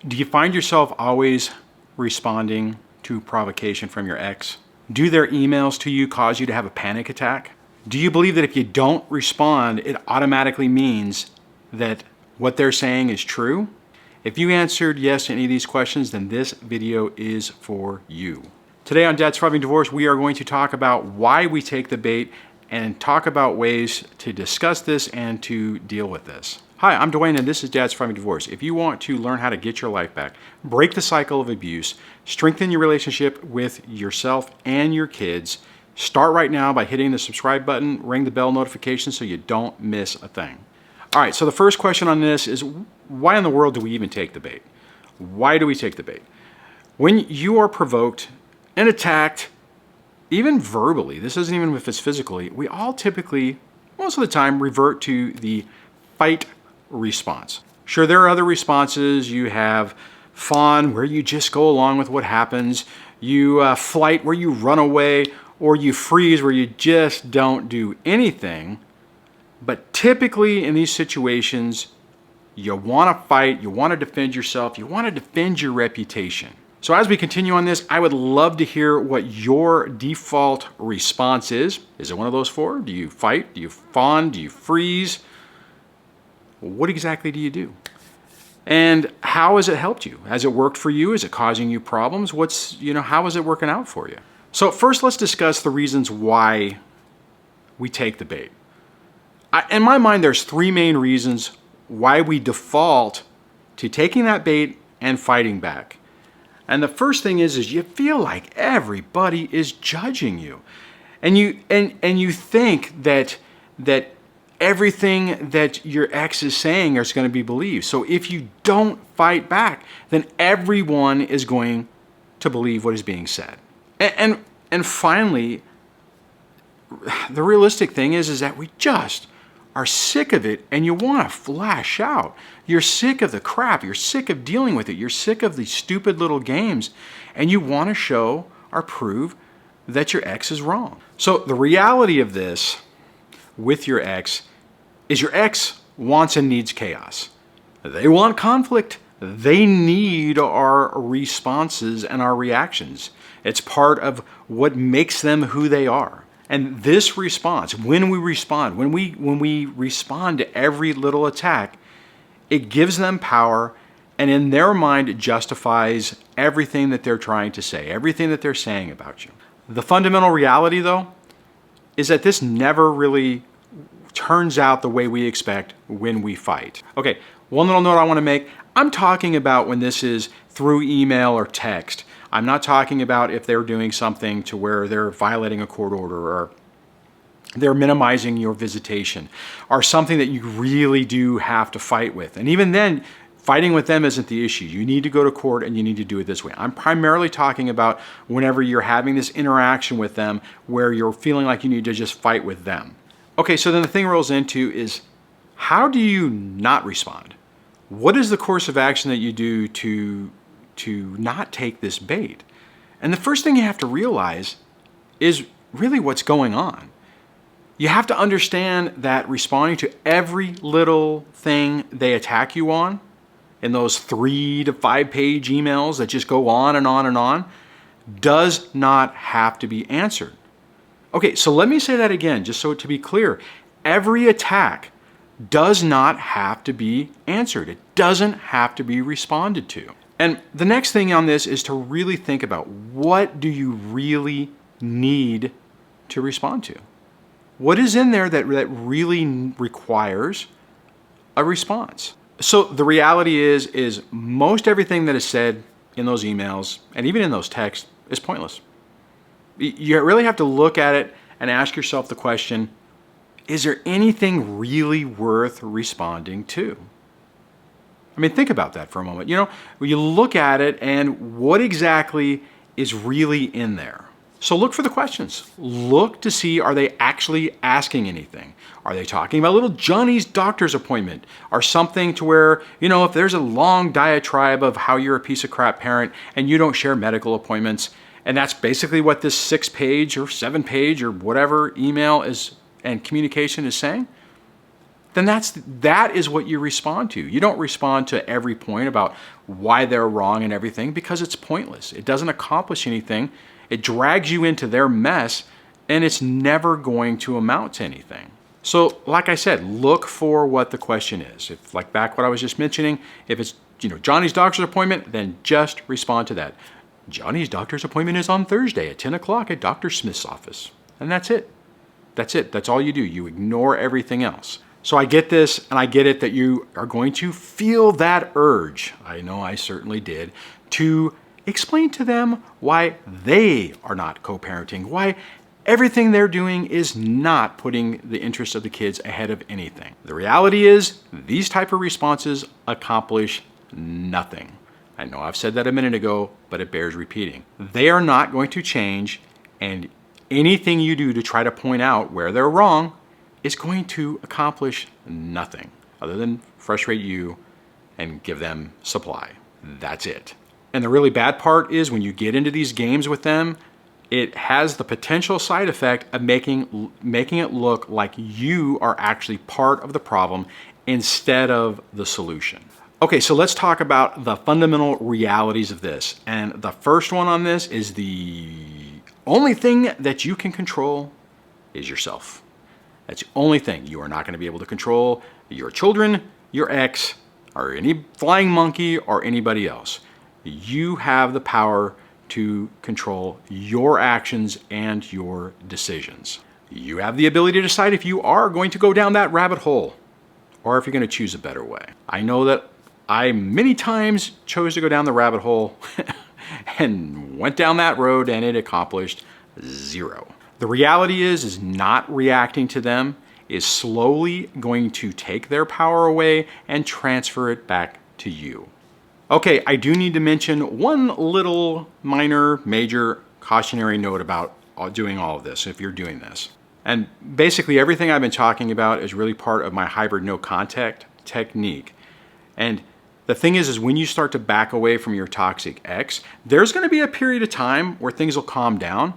Do you find yourself always responding to provocation from your ex? Do their emails to you cause you to have a panic attack? Do you believe that if you don't respond, it automatically means that what they're saying is true? If you answered yes to any of these questions, then this video is for you. Today on Dad Surviving Divorce, we are going to talk about why we take the bait and talk about ways to discuss this and to deal with this. Hi, I'm Duane and this is Dad Surviving Divorce. If you want to learn how to get your life back, break the cycle of abuse, strengthen your relationship with yourself and your kids, start right now by hitting the subscribe button, ring the bell notification so you don't miss a thing. All right, so the first question on this is, why in the world do we even take the bait? Why do we take the bait? When you are provoked and attacked, even verbally, this isn't even if it's physically, we all typically, most of the time, revert to the fight response. Sure, there are other responses. You have fawn, where you just go along with what happens. You flight, where you run away, or you freeze, where you just don't do anything. But typically in these situations, you want to fight, you want to defend yourself, you want to defend your reputation. So as we continue on this, I would love to hear what your default response is. Is it one of those four? Do you fight? Do you fawn? Do you freeze? What exactly do you do? And how has it helped you? Has it worked for you? Is it causing you problems? How is it working out for you? So first, let's discuss the reasons why we take the bait. In my mind, there's three main reasons why we default to taking that bait and fighting back. And the first thing is you feel like everybody is judging you. And you think that everything that your ex is saying is going to be believed. So if you don't fight back, then everyone is going to believe what is being said. And finally, the realistic thing is that we just are sick of it and you want to flash out. You're sick of the crap. You're sick of dealing with it. You're sick of these stupid little games and you want to show or prove that your ex is wrong. So the reality of this with your ex is your ex wants and needs chaos. They want conflict. They need our responses and our reactions. It's part of what makes them who they are. And this response, when we respond to every little attack, it gives them power, and in their mind, it justifies everything that they're trying to say, everything that they're saying about you. The fundamental reality, though, is that this never really turns out the way we expect when we fight. Okay, one little note I want to make. I'm talking about when this is through email or text. I'm not talking about if they're doing something to where they're violating a court order or they're minimizing your visitation or something that you really do have to fight with. And even then, fighting with them isn't the issue. You need to go to court and you need to do it this way. I'm primarily talking about whenever you're having this interaction with them where you're feeling like you need to just fight with them. Okay, so then the thing rolls into is, how do you not respond? What is the course of action that you do to not take this bait? And the first thing you have to realize is really what's going on. You have to understand that responding to every little thing they attack you on in those 3 to 5 page emails that just go on and on and on does not have to be answered. Okay, so let me say that again, just so to be clear. Every attack does not have to be answered. It doesn't have to be responded to. And the next thing on this is to really think about, what do you really need to respond to? What is in there that really requires a response? So the reality is most everything that is said in those emails and even in those texts is pointless. You really have to look at it and ask yourself the question, is there anything really worth responding to? I mean, think about that for a moment. When you look at it and what exactly is really in there. So look for the questions. Look to see, are they actually asking anything? Are they talking about little Johnny's doctor's appointment or something to where, if there's a long diatribe of how you're a piece of crap parent and you don't share medical appointments, and that's basically what this 6-page or 7-page or whatever email is and communication is saying, then that is what you respond to. You don't respond to every point about why they're wrong and everything, because it's pointless. It doesn't accomplish anything. It drags you into their mess, and it's never going to amount to anything. So like I said, look for what the question is. If, like back what I was just mentioning, if it's Johnny's doctor's appointment, then just respond to that. Johnny's doctor's appointment is on Thursday at 10 o'clock at Dr. Smith's office. And that's it. That's it. That's all you do. You ignore everything else. So I get this, and I get it that you are going to feel that urge, I know I certainly did, to explain to them why they are not co-parenting, why everything they're doing is not putting the interests of the kids ahead of anything. The reality is, these type of responses accomplish nothing. I know I've said that a minute ago, but it bears repeating. They are not going to change, and anything you do to try to point out where they're wrong is going to accomplish nothing other than frustrate you and give them supply. That's it. And the really bad part is when you get into these games with them, it has the potential side effect of making it look like you are actually part of the problem instead of the solution. Okay, so let's talk about the fundamental realities of this. And the first one on this is the only thing that you can control is yourself. That's the only thing. You are not going to be able to control your children, your ex, or any flying monkey or anybody else. You have the power to control your actions and your decisions. You have the ability to decide if you are going to go down that rabbit hole or if you're going to choose a better way. I know that I many times chose to go down the rabbit hole and went down that road, and it accomplished zero. The reality is not reacting to them is slowly going to take their power away and transfer it back to you. Okay, I do need to mention one little minor, major cautionary note about doing all of this, if you're doing this. And basically everything I've been talking about is really part of my hybrid no contact technique. And the thing is when you start to back away from your toxic ex, there's going to be a period of time where things will calm down,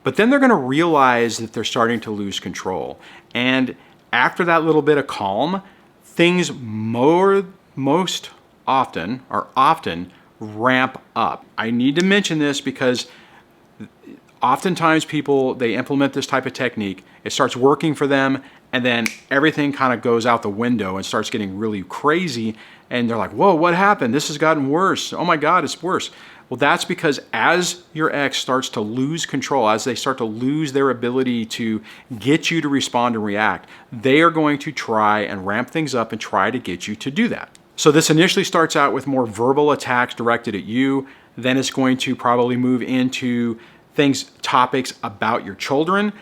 but then they're going to realize that they're starting to lose control. And after that little bit of calm, things most often ramp up. I need to mention this because oftentimes people, they implement this type of technique, it starts working for them, and then everything kind of goes out the window and starts getting really crazy, and they're like, whoa, what happened? This has gotten worse. Oh my God, it's worse. Well, that's because as your ex starts to lose control, as they start to lose their ability to get you to respond and react, they are going to try and ramp things up and try to get you to do that. So this initially starts out with more verbal attacks directed at you. Then it's going to probably move into topics about your children.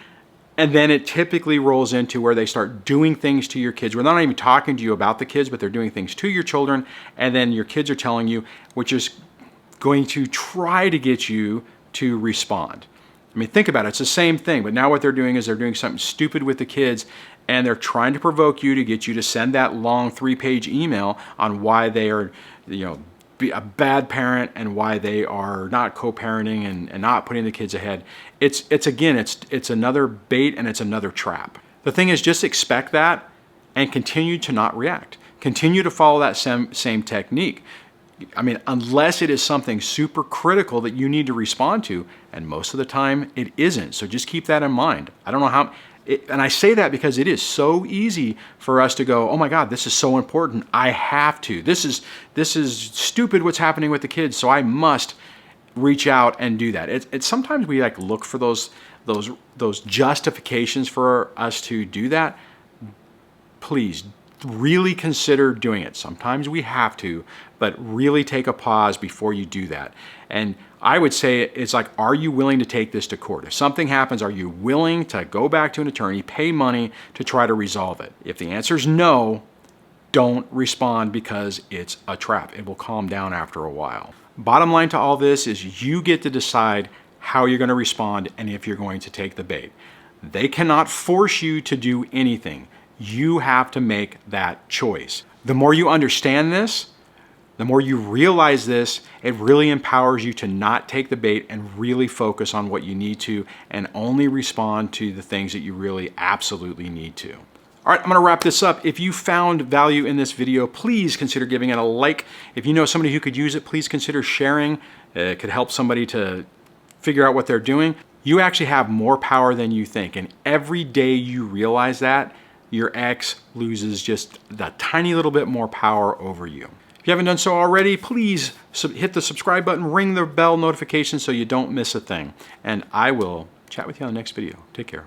And then it typically rolls into where they start doing things to your kids. We're not even talking to you about the kids, but they're doing things to your children. And then your kids are telling you, which is going to try to get you to respond. I mean, think about it. It's the same thing. But now what they're doing is they're doing something stupid with the kids, and they're trying to provoke you to get you to send that long 3-page email on why they are, be a bad parent and why they are not co-parenting and not putting the kids ahead. It's another bait, and it's another trap. The thing is, just expect that and continue to not react. Continue to follow that same technique. I mean, unless it is something super critical that you need to respond to, and most of the time it isn't. So just keep that in mind. I don't know how, and I say that because it is so easy for us to go, oh my God, this is so important. I have to. This is stupid what's happening with the kids, so I must reach out and do that. It's sometimes we like look for those justifications for us to do that. Please really consider doing it. Sometimes we have to, but really take a pause before you do that. And I would say it's like, are you willing to take this to court? If something happens, are you willing to go back to an attorney, pay money to try to resolve it? If the answer is no, don't respond because it's a trap. It will calm down after a while. Bottom line to all this is you get to decide how you're going to respond and if you're going to take the bait. They cannot force you to do anything. You have to make that choice. The more you understand this, the more you realize this, it really empowers you to not take the bait and really focus on what you need to and only respond to the things that you really absolutely need to. All right, I'm gonna wrap this up. If you found value in this video, please consider giving it a like. If you know somebody who could use it, please consider sharing. It could help somebody to figure out what they're doing. You actually have more power than you think. And every day you realize that, your ex loses just a tiny little bit more power over you. If you haven't done so already, please hit the subscribe button, ring the bell notification so you don't miss a thing. And I will chat with you on the next video. Take care.